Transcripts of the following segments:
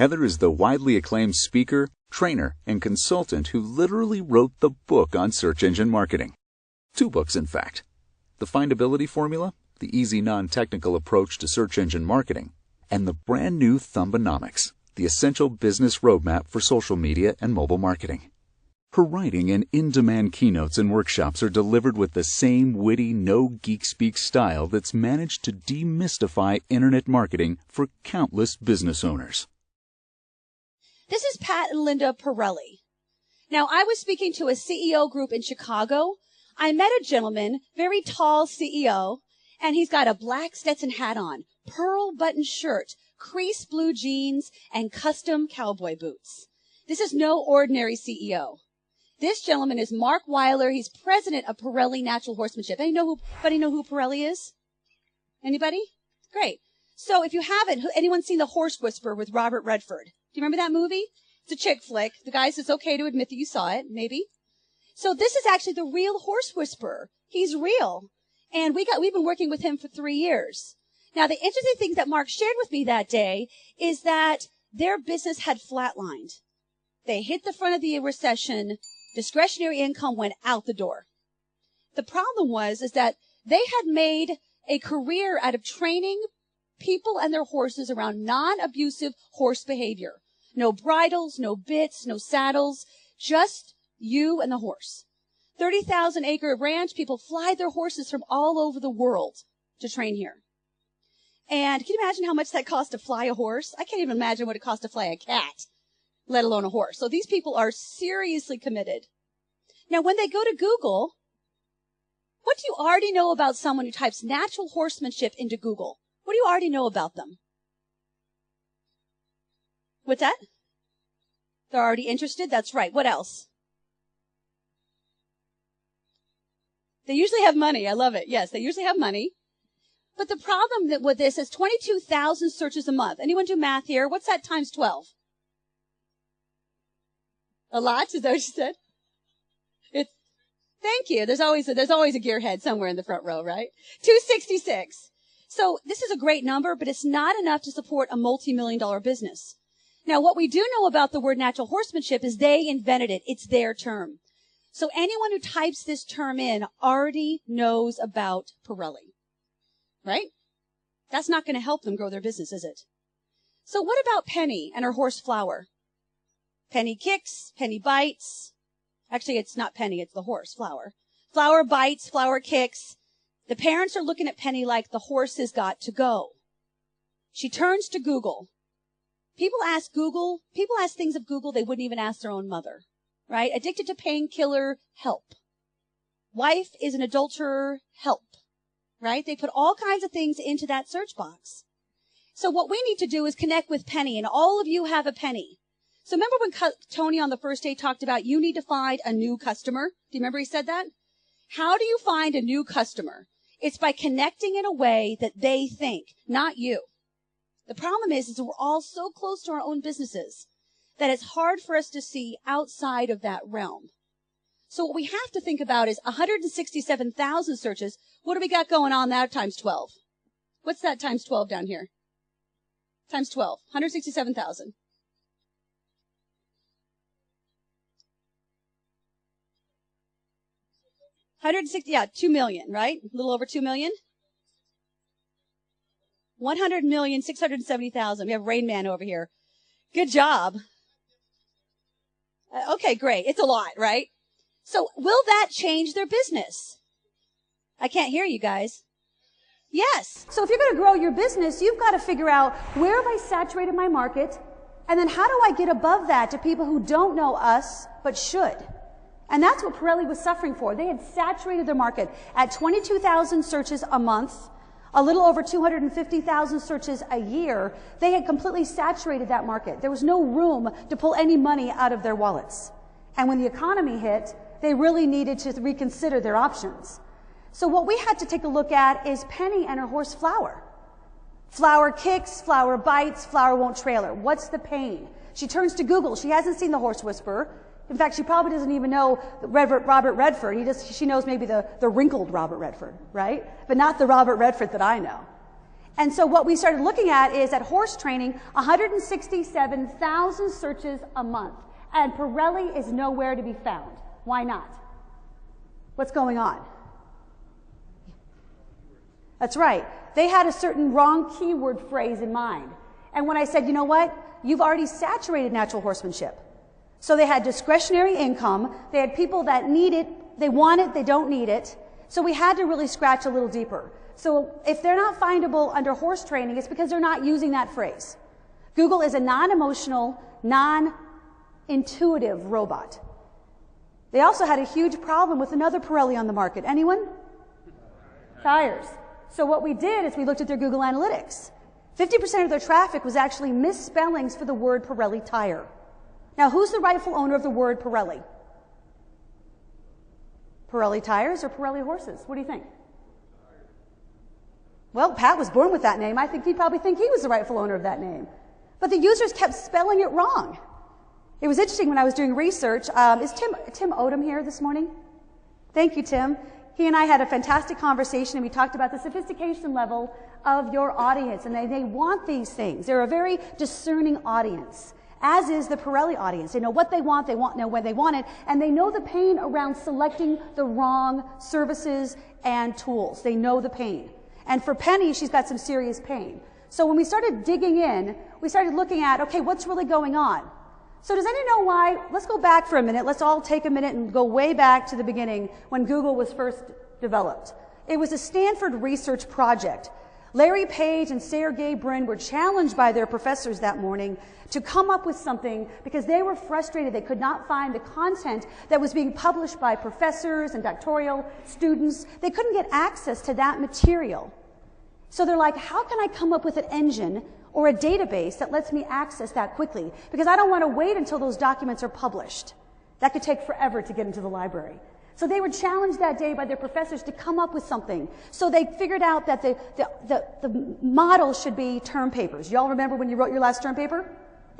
Heather is the widely acclaimed speaker, trainer, and consultant who literally wrote the book on search engine marketing. 2 books, in fact. The Findability Formula, the easy non-technical approach to search engine marketing, and the brand new Thumbonomics, the essential business roadmap for social media and mobile marketing. Her writing and in-demand keynotes and workshops are delivered with the same witty, no-geek-speak style that's managed to demystify internet marketing for countless business owners. This is Pat and Linda Pirelli. Now, I was speaking to a CEO group in Chicago. I met a gentleman, very tall CEO, and he's got a black Stetson hat on, pearl button shirt, crease blue jeans, and custom cowboy boots. This is no ordinary CEO. This gentleman is Mark Weiler. He's president of Pirelli Natural Horsemanship. Anybody know who Pirelli is? Anybody? Great. So if you haven't, anyone seen The Horse Whisperer with Robert Redford? Do you remember that movie? It's a chick flick. The guy says it's okay to admit that you saw it, maybe. So this is actually the real Horse Whisperer. He's real. And we've been working with him for 3 years. Now, the interesting thing that Mark shared with me that day is that their business had flatlined. They hit the front of the recession. Discretionary income went out the door. The problem is that they had made a career out of training people and their horses around non-abusive horse behavior. No bridles, no bits, no saddles, just you and the horse. 30,000-acre ranch, people fly their horses from all over the world to train here. And can you imagine how much that costs to fly a horse? I can't even imagine what it costs to fly a cat, let alone a horse. So these people are seriously committed. Now, when they go to Google, what do you already know about someone who types natural horsemanship into Google? What do you already know about them? What's that? They're already interested? That's right. What else? They usually have money. I love it. Yes, they usually have money. But the problem with this is 22,000 searches a month. Anyone do math here? What's that times 12? A lot? Is that what you said? Thank you. There's always a gearhead somewhere in the front row, right? 266. So this is a great number, but it's not enough to support a multi-million-dollar business. Now, what we do know about the word natural horsemanship is they invented it. It's their term. So anyone who types this term in already knows about Pirelli, right? That's not going to help them grow their business, is it? So what about Penny and her horse Flower? Penny kicks, Penny bites. Actually, it's not Penny, it's the horse, Flower. Flower bites, Flower kicks. The parents are looking at Penny like the horse has got to go. She turns to Google. People ask things of Google they wouldn't even ask their own mother, right? Addicted to painkiller, help. Wife is an adulterer, help, right? They put all kinds of things into that search box. So what we need to do is connect with Penny, and all of you have a Penny. So remember when Tony on the first day talked about you need to find a new customer? Do you remember he said that? How do you find a new customer? It's by connecting in a way that they think, not you. The problem is that we're all so close to our own businesses that it's hard for us to see outside of that realm. So what we have to think about is 167,000 searches. What do we got going on now times 12? What's that times 12 down here? Times 12, 167,000. Yeah, 2 million, right? A little over 2 million. 100,670,000. We have Rain Man over here. Good job. Okay, great. It's a lot, right? So will that change their business? I can't hear you guys. Yes. So if you're going to grow your business, you've got to figure out where have I saturated my market, and then how do I get above that to people who don't know us but should? And that's what Pirelli was suffering for. They had saturated their market at 22,000 searches a month, a little over 250,000 searches a year. They had completely saturated that market. There was no room to pull any money out of their wallets. And when the economy hit, they really needed to reconsider their options. So what we had to take a look at is Penny and her horse Flower. Flower kicks, Flower bites, Flower won't trail her. What's the pain? She turns to Google. She hasn't seen the Horse Whisperer. In fact, she probably doesn't even know Robert Redford. She knows maybe the wrinkled Robert Redford, right? But not the Robert Redford that I know. And so what we started looking at is at horse training, 167,000 searches a month. And Pirelli is nowhere to be found. Why not? What's going on? That's right. They had a certain wrong keyword phrase in mind. And when I said, you know what? You've already saturated natural horsemanship. So they had discretionary income. They had people that need it. They want it. They don't need it. So we had to really scratch a little deeper. So if they're not findable under horse training, it's because they're not using that phrase. Google is a non-emotional, non-intuitive robot. They also had a huge problem with another Pirelli on the market. Anyone? Tires. So what we did is we looked at their Google Analytics. 50% of their traffic was actually misspellings for the word Pirelli tire. Now, who's the rightful owner of the word Pirelli? Pirelli tires or Pirelli horses? What do you think? Well, Pat was born with that name. I think he'd probably think he was the rightful owner of that name. But the users kept spelling it wrong. It was interesting when I was doing research. Is Tim Odom here this morning? Thank you, Tim. He and I had a fantastic conversation, and we talked about the sophistication level of your audience, and they want these things. They're a very discerning audience, as is the Pirelli audience. They know what they want, know when they want it, and they know the pain around selecting the wrong services and tools. They know the pain. And for Penny, she's got some serious pain. So when we started digging in, we started looking at, okay, what's really going on? So does anyone know why? Let's go back for a minute. Let's all take a minute and go way back to the beginning when Google was first developed. It was a Stanford research project. Larry Page and Sergey Brin were challenged by their professors that morning to come up with something because they were frustrated. They could not find the content that was being published by professors and doctoral students. They couldn't get access to that material. So they're like, how can I come up with an engine or a database that lets me access that quickly? Because I don't want to wait until those documents are published. That could take forever to get into the library. So they were challenged that day by their professors to come up with something. So they figured out that the model should be term papers. Y'all remember when you wrote your last term paper?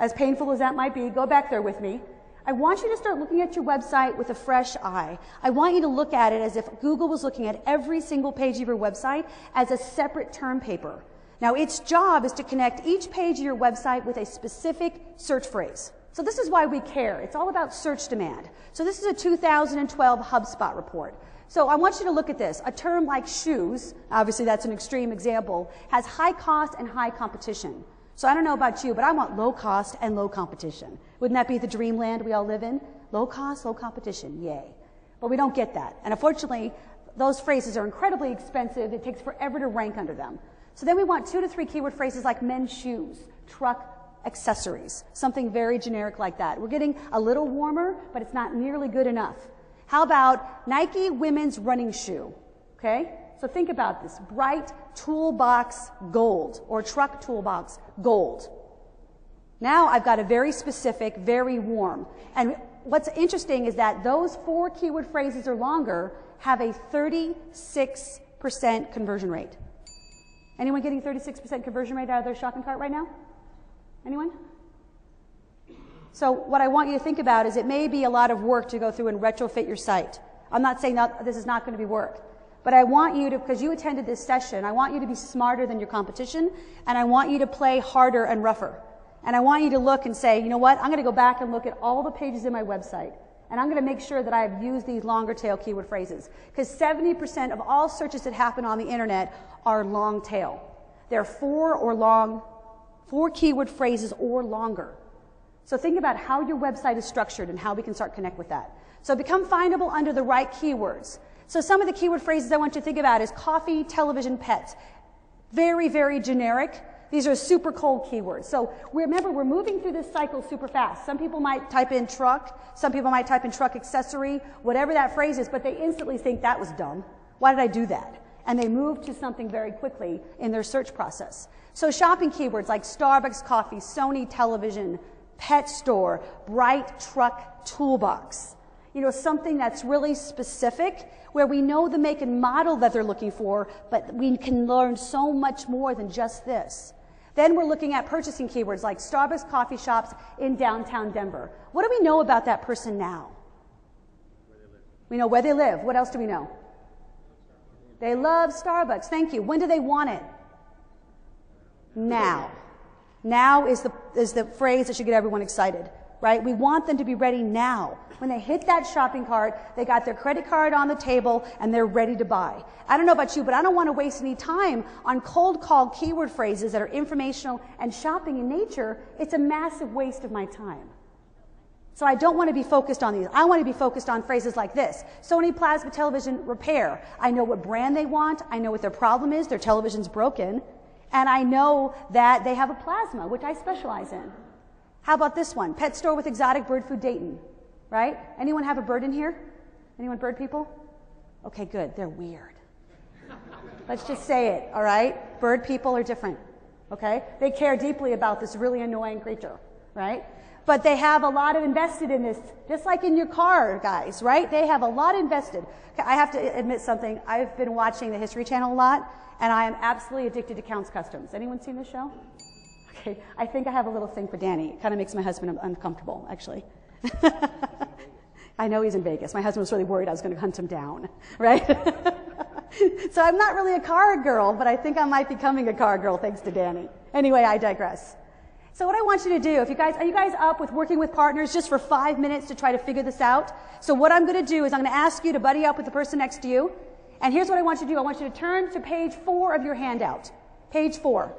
As painful as that might be, go back there with me. I want you to start looking at your website with a fresh eye. I want you to look at it as if Google was looking at every single page of your website as a separate term paper. Now, its job is to connect each page of your website with a specific search phrase. So this is why we care. It's all about search demand. So this is a 2012 HubSpot report. So I want you to look at this. A term like shoes, obviously that's an extreme example, has high cost and high competition. So I don't know about you, but I want low cost and low competition. Wouldn't that be the dreamland we all live in? Low cost, low competition, yay. But we don't get that. And unfortunately, those phrases are incredibly expensive. It takes forever to rank under them. So then we want 2 to 3 keyword phrases like men's shoes, truck accessories, something very generic like that. We're getting a little warmer, but it's not nearly good enough. How about Nike women's running shoe? Okay? So think about this. Bright toolbox gold or truck toolbox gold. Now I've got a very specific, very warm. And what's interesting is that those 4 keyword phrases or longer have a 36% conversion rate. Anyone getting 36% conversion rate out of their shopping cart right now? Anyone? So what I want you to think about is it may be a lot of work to go through and retrofit your site. I'm not saying that this is not going to be work. But I want you to, because you attended this session, I want you to be smarter than your competition, and I want you to play harder and rougher. And I want you to look and say, you know what, I'm going to go back and look at all the pages in my website, and I'm going to make sure that I've used these longer tail keyword phrases. Because 70% of all searches that happen on the internet are long tail. They're 4 keyword phrases or longer. So think about how your website is structured and how we can start connect with that. So become findable under the right keywords. So some of the keyword phrases I want you to think about is coffee, television, pets. Very, very generic. These are super cold keywords. So remember, we're moving through this cycle super fast. Some people might type in truck. Some people might type in truck accessory, whatever that phrase is, but they instantly think that was dumb. Why did I do that? And they move to something very quickly in their search process. So shopping keywords like Starbucks coffee, Sony television, pet store, bright truck toolbox. You know, something that's really specific where we know the make and model that they're looking for, but we can learn so much more than just this. Then we're looking at purchasing keywords like Starbucks coffee shops in downtown Denver. What do we know about that person now? We know where they live. What else do we know? They love Starbucks. Thank you. When do they want it? now. Now is the phrase that should get everyone excited, right? We want them to be ready now. When they hit that shopping cart, they got their credit card on the table and they're ready to buy. I don't know about you, but I don't want to waste any time on cold call keyword phrases that are informational and shopping in nature. It's a massive waste of my time. So I don't want to be focused on these. I want to be focused on phrases like this. Sony Plasma Television Repair. I know what brand they want. I know what their problem is. Their television's broken. And I know that they have a plasma, which I specialize in. How about this one? Pet store with exotic bird food Dayton. Right? Anyone have a bird in here? Anyone bird people? Okay, good. They're weird. Let's just say it, all right? Bird people are different. Okay? They care deeply about this really annoying creature. Right? But they have a lot of invested in this, just like in your car, guys, right? They have a lot invested. Okay, I have to admit something. I've been watching the History Channel a lot, and I am absolutely addicted to Counts Customs. Anyone seen this show? Okay, I think I have a little thing for Danny. It kind of makes my husband uncomfortable, actually. I know he's in Vegas. My husband was really worried I was going to hunt him down, right? So I'm not really a car girl, but I think I might be becoming a car girl thanks to Danny. Anyway, I digress. So what I want you to do, are you guys up with working with partners just for 5 minutes to try to figure this out? So what I'm going to do is I'm going to ask you to buddy up with the person next to you. And here's what I want you to do. I want you to turn to page 4 of your handout. Page 4.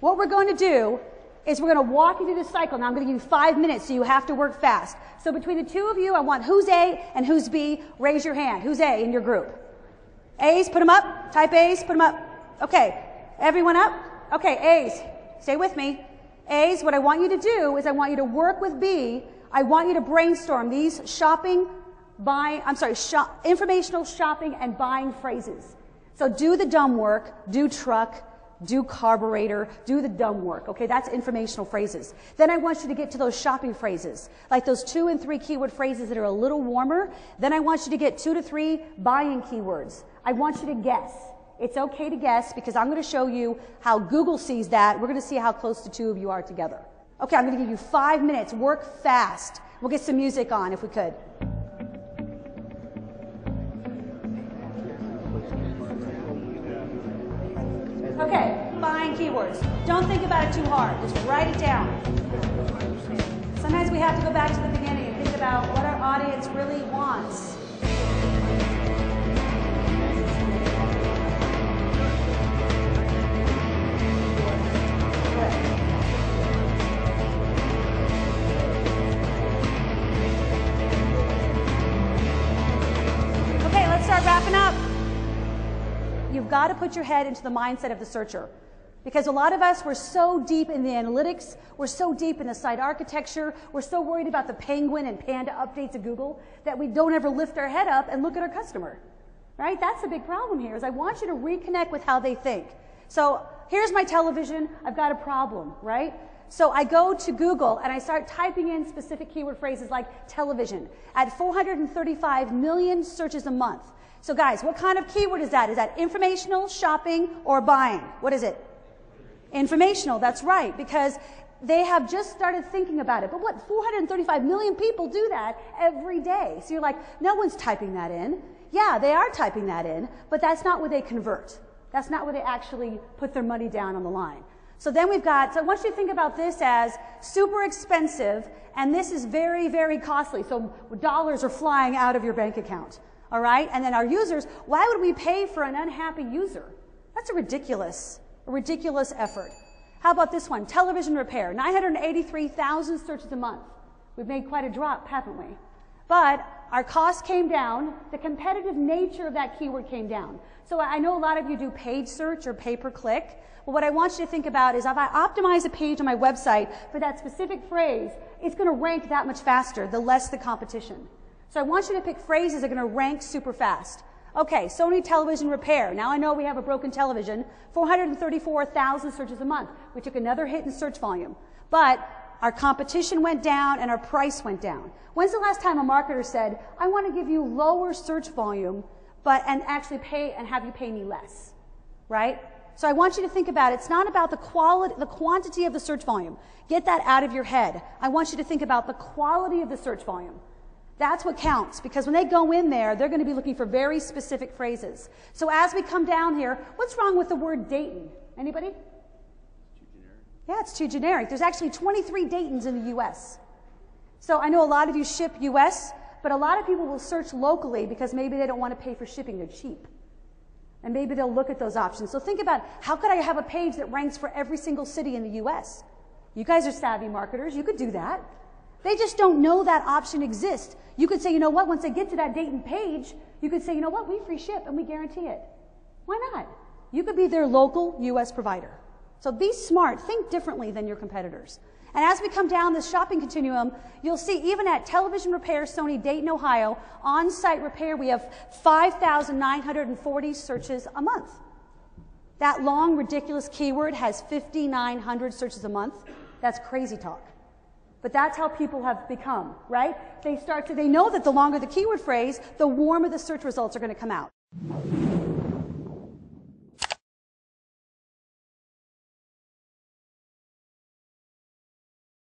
What we're going to do is we're going to walk you through this cycle. Now I'm going to give you 5 minutes, so you have to work fast. So between the two of you, I want who's A and who's B. Raise your hand. Who's A in your group? A's, put them up. Type A's, put them up. Okay. Everyone up? Okay, A's, stay with me. A's, what I want you to do is I want you to work with B. I want you to brainstorm these informational shopping and buying phrases. So do the dumb work, do truck, do carburetor, do the dumb work. Okay, that's informational phrases. Then I want you to get to those shopping phrases, like those 2 and 3 keyword phrases that are a little warmer. Then I want you to get 2 to 3 buying keywords. I want you to guess. It's okay to guess because I'm going to show you how Google sees that. We're going to see how close the two of you are together. Okay, I'm going to give you 5 minutes. Work fast. We'll get some music on if we could. Okay, buying keywords. Don't think about it too hard. Just write it down. Sometimes we have to go back to the beginning and think about what our audience really wants. Start wrapping up. You've got to put your head into the mindset of the searcher. Because a lot of us, we're so deep in the analytics, we're so deep in the site architecture, we're so worried about the penguin and panda updates of Google that we don't ever lift our head up and look at our customer. Right? That's the big problem here, is I want you to reconnect with how they think. So here's my television, I've got a problem, right? So I go to Google and I start typing in specific keyword phrases like television at 435 million searches a month. So guys, what kind of keyword is that? Is that informational, shopping, or buying? What is it? Informational, that's right, because they have just started thinking about it. But what, 435 million people do that every day. So you're like, no one's typing that in. Yeah, they are typing that in, but that's not where they convert. That's not where they actually put their money down on the line. So then we've got, so I want you to think about this as super expensive, and this is very, very costly. So dollars are flying out of your bank account. All right? And then our users, why would we pay for an unhappy user? That's a ridiculous effort. How about this one? Television repair, 983,000 searches a month. We've made quite a drop, haven't we? But our costs came down. The competitive nature of that keyword came down. So I know a lot of you do paid search or pay-per-click. Well, what I want you to think about is if I optimize a page on my website for that specific phrase, it's going to rank that much faster, the less the competition. So I want you to pick phrases that are going to rank super fast. Okay, Sony television repair. Now I know we have a broken television, 434,000 searches a month. We took another hit in search volume. But our competition went down and our price went down. When's the last time a marketer said, I want to give you lower search volume, and actually pay and have you pay me less? Right? So I want you to think about it. It's not about the quantity of the search volume. Get that out of your head. I want you to think about the quality of the search volume. That's what counts, because when they go in there, they're going to be looking for very specific phrases. So as we come down here, what's wrong with the word Dayton? Anybody? It's too generic. Yeah, it's too generic. There's actually 23 Daytons in the U.S. So I know a lot of you ship U.S., but a lot of people will search locally because maybe they don't want to pay for shipping. They're cheap. And maybe they'll look at those options. So think about, how could I have a page that ranks for every single city in the U.S.? You guys are savvy marketers. You could do that. They just don't know that option exists. You could say, you know what, once they get to that Dayton page, you could say, you know what, we free ship and we guarantee it. Why not? You could be their local U.S. provider. So be smart. Think differently than your competitors. And as we come down this shopping continuum, you'll see even at Television Repair Sony Dayton, Ohio, on-site repair, we have 5,940 searches a month. That long, ridiculous keyword has 5,900 searches a month. That's crazy talk. But that's how people have become, right? They know that the longer the keyword phrase, the warmer the search results are going to come out.